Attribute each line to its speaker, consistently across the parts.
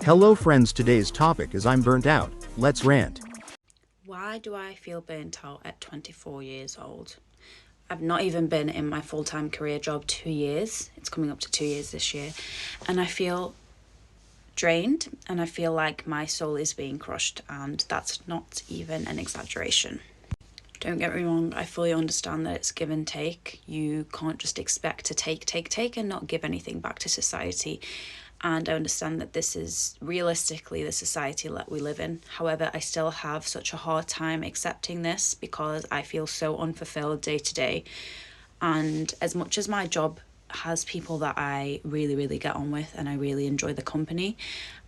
Speaker 1: Hello friends, today's topic is I'm burnt out. Let's rant.
Speaker 2: Why do I feel burnt out at 24 years old? I've not even been in my full-time career job 2 years. It's coming up to 2 years this year. And I feel drained and I feel like my soul is being crushed, and that's not even an exaggeration. Don't get me wrong, I fully understand that it's give and take. You can't just expect to take and not give anything back to society. And I understand that this is realistically the society that we live in. However, I still have such a hard time accepting this because I feel so unfulfilled day to day. And as much as my job has people that I really, really get on with and I really enjoy the company,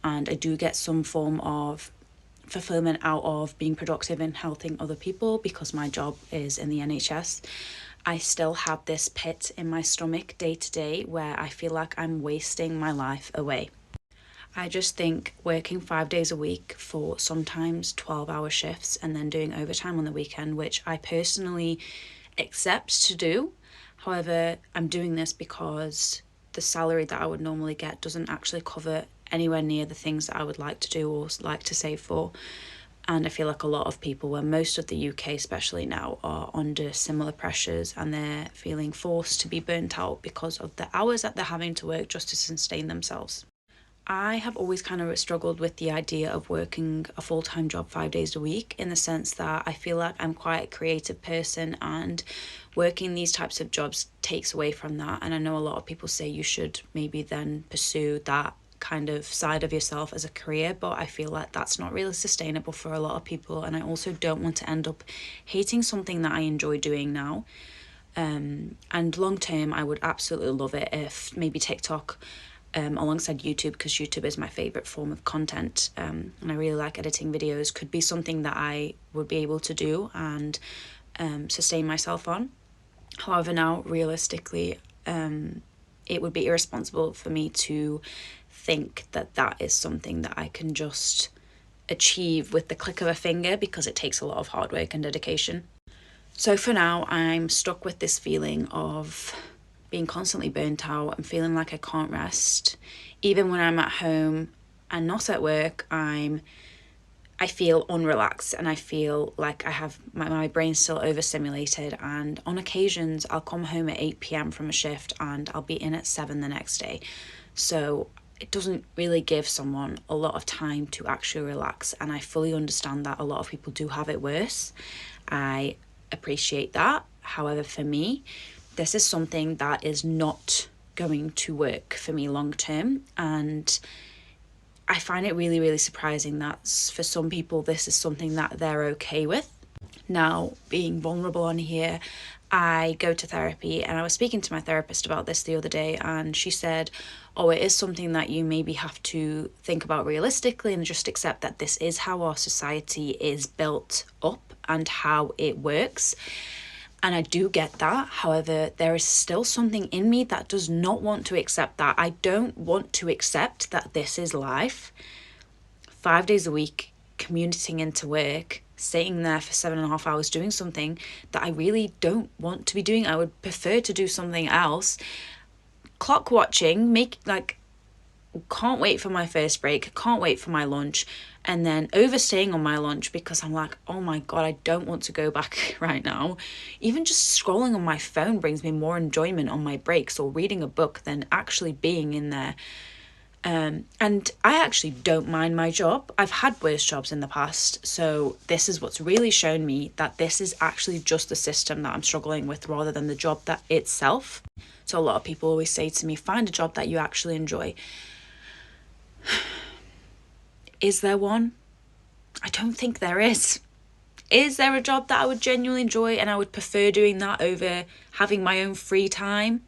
Speaker 2: and I do get some form of fulfillment out of being productive and helping other people because my job is in the NHS, I still have this pit in my stomach day to day where I feel like I'm wasting my life away. I just think working 5 days a week for sometimes 12-hour shifts and then doing overtime on the weekend, which I personally accept to do. However, I'm doing this because the salary that I would normally get doesn't actually cover anywhere near the things that I would like to do or like to save for. And I feel like a lot of people, well, most of the UK especially now, are under similar pressures and they're feeling forced to be burnt out because of the hours that they're having to work just to sustain themselves. I have always kind of struggled with the idea of working a full-time job 5 days a week, in the sense that I feel like I'm quite a creative person and working these types of jobs takes away from that. And I know a lot of people say you should maybe then pursue that kind of side of yourself as a career, but I feel like that's not really sustainable for a lot of people. And I also don't want to end up hating something that I enjoy doing now. And long term, I would absolutely love it if maybe TikTok alongside YouTube, because YouTube is my favourite form of content, and I really like editing videos, could be something that I would be able to do and sustain myself on. However, now realistically, it would be irresponsible for me to think that that is something that I can just achieve with the click of a finger, because it takes a lot of hard work and dedication. So for now, I'm stuck with this feeling of being constantly burnt out and feeling like I can't rest. Even when I'm at home and not at work, I feel unrelaxed and I feel like I have my brain's still overstimulated, and on occasions I'll come home at 8 p.m. from a shift and I'll be in at 7 the next day. So it doesn't really give someone a lot of time to actually relax, and I fully understand that a lot of people do have it worse. I appreciate that. However, for me, this is something that is not going to work for me long term, and I find it really, really surprising that for some people this is something that they're okay with. Now, being vulnerable on here, I go to therapy, and I was speaking to my therapist about this the other day, and she said, oh, it is something that you maybe have to think about realistically and just accept that this is how our society is built up and how it works. And I do get that. However, there is still something in me that does not want to accept that. I don't want to accept that this is life. 5 days a week, commuting into work, sitting there for 7.5 hours doing something that I really don't want to be doing. I would prefer to do something else. Clock watching, can't wait for my first break, can't wait for my lunch, and then overstaying on my lunch because I'm like, oh my God, I don't want to go back right now. Even just scrolling on my phone brings me more enjoyment on my breaks, or reading a book, than actually being in there. And I actually don't mind my job. I've had worse jobs in the past, so this is what's really shown me that this is actually just the system that I'm struggling with rather than the job that itself. So a lot of people always say to me, find a job that you actually enjoy. Is there one? I don't think there is. Is there a job that I would genuinely enjoy and I would prefer doing that over having my own free time?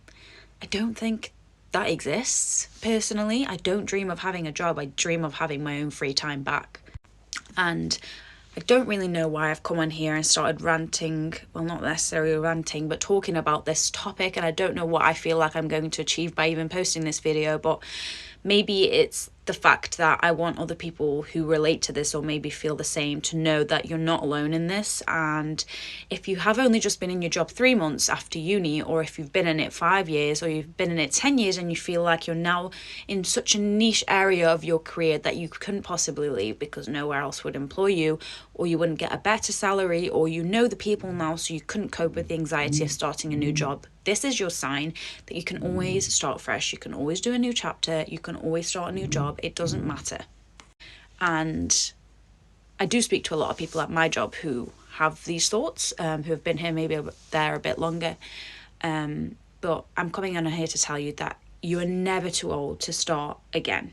Speaker 2: I don't think that exists. Personally, I don't dream of having a job. I dream of having my own free time back. And I don't really know why I've come on here and started ranting, well, not necessarily ranting, but talking about this topic. And I don't know what I feel like I'm going to achieve by even posting this video, but maybe it's the fact that I want other people who relate to this or maybe feel the same to know that you're not alone in this. And if you have only just been in your job 3 months after uni, or if you've been in it 5 years, or you've been in it 10 years and you feel like you're now in such a niche area of your career that you couldn't possibly leave because nowhere else would employ you, or you wouldn't get a better salary, or you know the people now so you couldn't cope with the anxiety of starting a new job, this is your sign that you can always start fresh. You can always do a new chapter. You can always start a new job. It doesn't matter. And I do speak to a lot of people at my job who have these thoughts, who have been here maybe there a bit longer. But I'm coming on here to tell you that you are never too old to start again.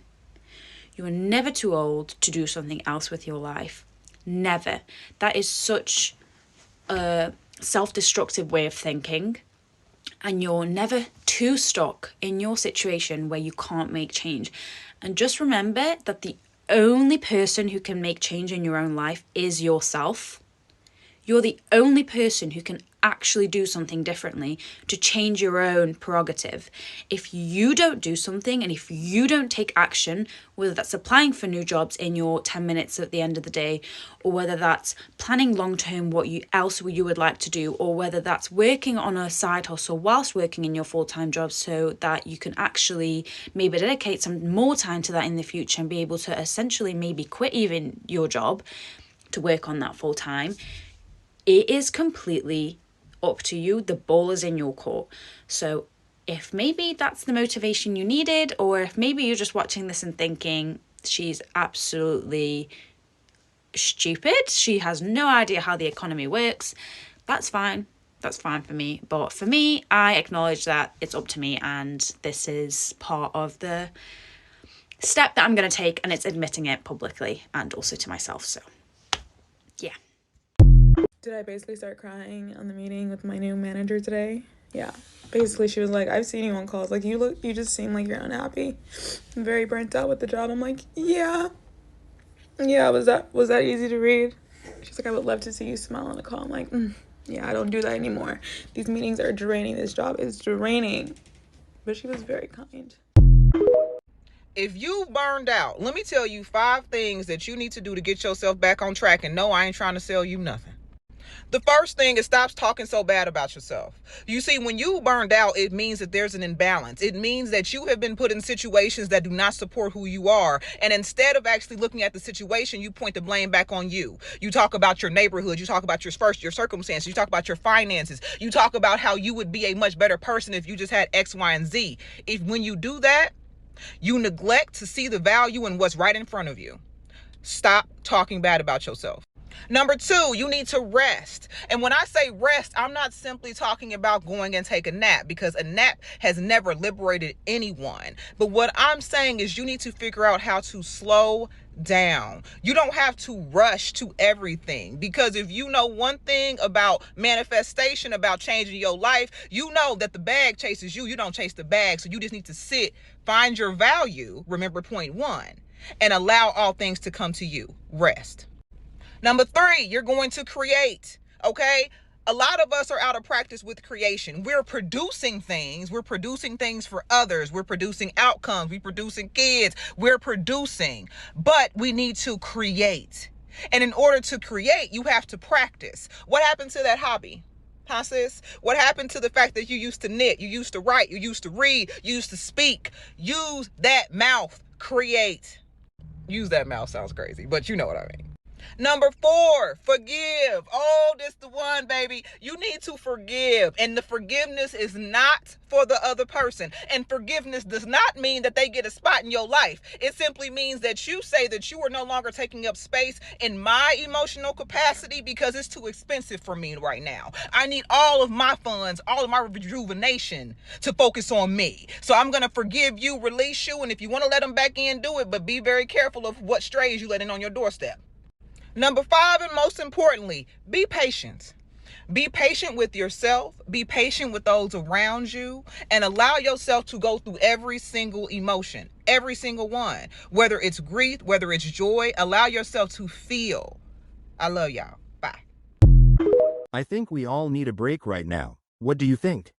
Speaker 2: You are never too old to do something else with your life. Never. That is such a self-destructive way of thinking. And you're never too stuck in your situation where you can't make change. And just remember that the only person who can make change in your own life is yourself. You're the only person who can actually do something differently to change your own prerogative. If you don't do something and if you don't take action, whether that's applying for new jobs in your 10 minutes at the end of the day, or whether that's planning long-term what you would like to do, or whether that's working on a side hustle whilst working in your full-time job so that you can actually maybe dedicate some more time to that in the future and be able to essentially maybe quit even your job to work on that full-time, it is completely up to you. The ball is in your court. So if maybe that's the motivation you needed, or if maybe you're just watching this and thinking she's absolutely stupid, she has no idea how the economy works, that's fine. That's fine for me. But for me, I acknowledge that it's up to me, and this is part of the step that I'm going to take, and it's admitting it publicly and also to myself. So yeah.
Speaker 3: Did I basically start crying on the meeting with my new manager today? Yeah. Basically, she was like, I've seen you on calls. Like, you just seem like you're unhappy. I'm very burnt out with the job. I'm like, yeah. Yeah, was that easy to read? She's like, I would love to see you smile on the call. I'm like, yeah, I don't do that anymore. These meetings are draining. This job is draining. But she was very kind.
Speaker 4: If you burned out, let me tell you 5 things that you need to do to get yourself back on track. And no, I ain't trying to sell you nothing. The first thing is stop talking so bad about yourself. You see, when you burned out, it means that there's an imbalance. It means that you have been put in situations that do not support who you are. And instead of actually looking at the situation, you point the blame back on you. You talk about your neighborhood. You talk about your circumstances. You talk about your finances. You talk about how you would be a much better person if you just had X, Y, and Z. When you do that, you neglect to see the value in what's right in front of you. Stop talking bad about yourself. Number 2, you need to rest. And when I say rest, I'm not simply talking about going and take a nap, because a nap has never liberated anyone. But what I'm saying is you need to figure out how to slow down. You don't have to rush to everything, because if you know one thing about manifestation, about changing your life, you know that the bag chases you. You don't chase the bag. So you just need to sit, find your value, remember point 1, and allow all things to come to you. Rest. Number 3, you're going to create, okay? A lot of us are out of practice with creation. We're producing things. We're producing things for others. We're producing outcomes. We're producing kids. We're producing. But we need to create. And in order to create, you have to practice. What happened to that hobby? Huh, sis? What happened to the fact that you used to knit, you used to write, you used to read, you used to speak? Use that mouth. Create. Use that mouth sounds crazy, but you know what I mean. Number 4, forgive. Oh, this the one, baby. You need to forgive. And the forgiveness is not for the other person. And forgiveness does not mean that they get a spot in your life. It simply means that you say that you are no longer taking up space in my emotional capacity because it's too expensive for me right now. I need all of my funds, all of my rejuvenation to focus on me. So I'm going to forgive you, release you. And if you want to let them back in, do it. But be very careful of what strays you let in on your doorstep. Number 5, and most importantly, be patient. Be patient with yourself. Be patient with those around you, and allow yourself to go through every single emotion, every single one, whether it's grief, whether it's joy. Allow yourself to feel. I love y'all. Bye.
Speaker 1: I think we all need a break right now. What do you think?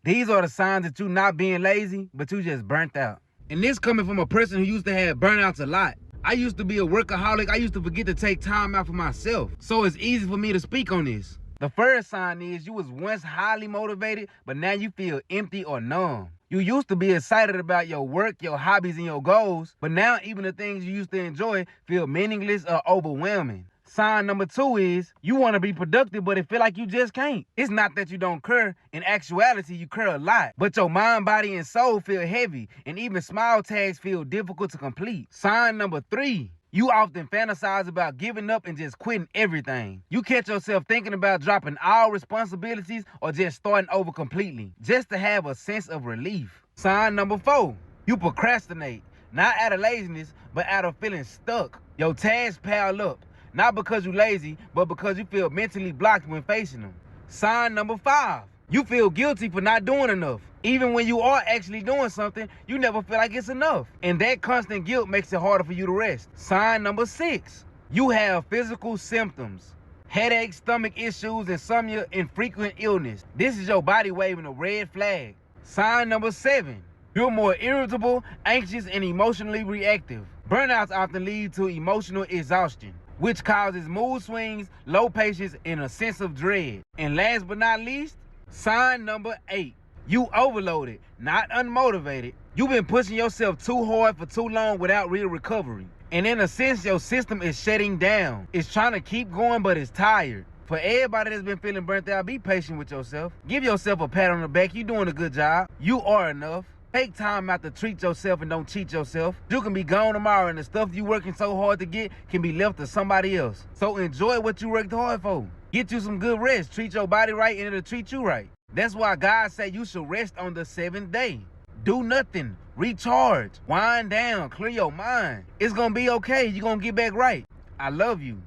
Speaker 5: These are the signs that you not being lazy, but you just burnt out. And this coming from a person who used to have burnouts a lot. I used to be a workaholic. I used to forget to take time out for myself. So it's easy for me to speak on this. The first sign is you was once highly motivated, but now you feel empty or numb. You used to be excited about your work, your hobbies, and your goals, but now even the things you used to enjoy feel meaningless or overwhelming. Sign number 2 is you want to be productive, but it feel like you just can't. It's not that you don't care. In actuality, you care a lot, but your mind, body, and soul feel heavy, and even small tasks feel difficult to complete. Sign number 3. You often fantasize about giving up and just quitting everything. You catch yourself thinking about dropping all responsibilities or just starting over completely, just to have a sense of relief. Sign number 4. You procrastinate, not out of laziness, but out of feeling stuck. Your tasks pile up, not because you're lazy, but because you feel mentally blocked when facing them. Sign number 5. You feel guilty for not doing enough. Even when you are actually doing something, you never feel like it's enough. And that constant guilt makes it harder for you to rest. Sign number 6. You have physical symptoms. Headaches, stomach issues, insomnia, and frequent illness. This is your body waving a red flag. Sign number 7. You're more irritable, anxious, and emotionally reactive. Burnouts often lead to emotional exhaustion, which causes mood swings, low patience, and a sense of dread. And last but not least, sign number 8. You overloaded, not unmotivated. You've been pushing yourself too hard for too long without real recovery. And in a sense, your system is shutting down. It's trying to keep going, but it's tired. For everybody that's been feeling burnt out, be patient with yourself. Give yourself a pat on the back. You're doing a good job. You are enough. Take time out to treat yourself and don't cheat yourself. You can be gone tomorrow and the stuff you working so hard to get can be left to somebody else. So enjoy what you worked hard for. Get you some good rest. Treat your body right and it'll treat you right. That's why God said you should rest on the 7th day. Do nothing. Recharge. Wind down. Clear your mind. It's gonna be okay. You're gonna get back right. I love you.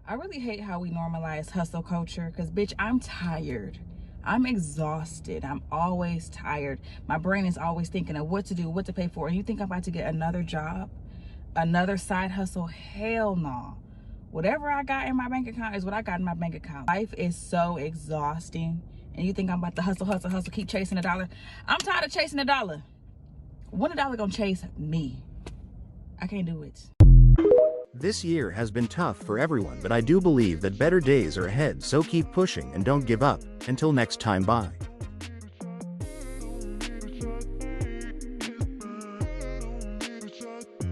Speaker 6: I really hate how we normalize hustle culture because, bitch, I'm tired. I'm exhausted. I'm always tired. My brain is always thinking of what to do, what to pay for. And you think I'm about to get another job, another side hustle? Hell no. Whatever I got in my bank account is what I got in my bank account. Life is so exhausting. And you think I'm about to hustle, keep chasing a dollar? I'm tired of chasing a dollar. When a dollar gonna chase me? I can't do it.
Speaker 1: This year has been tough for everyone, but I do believe that better days are ahead, so keep pushing and don't give up. Until next time, bye.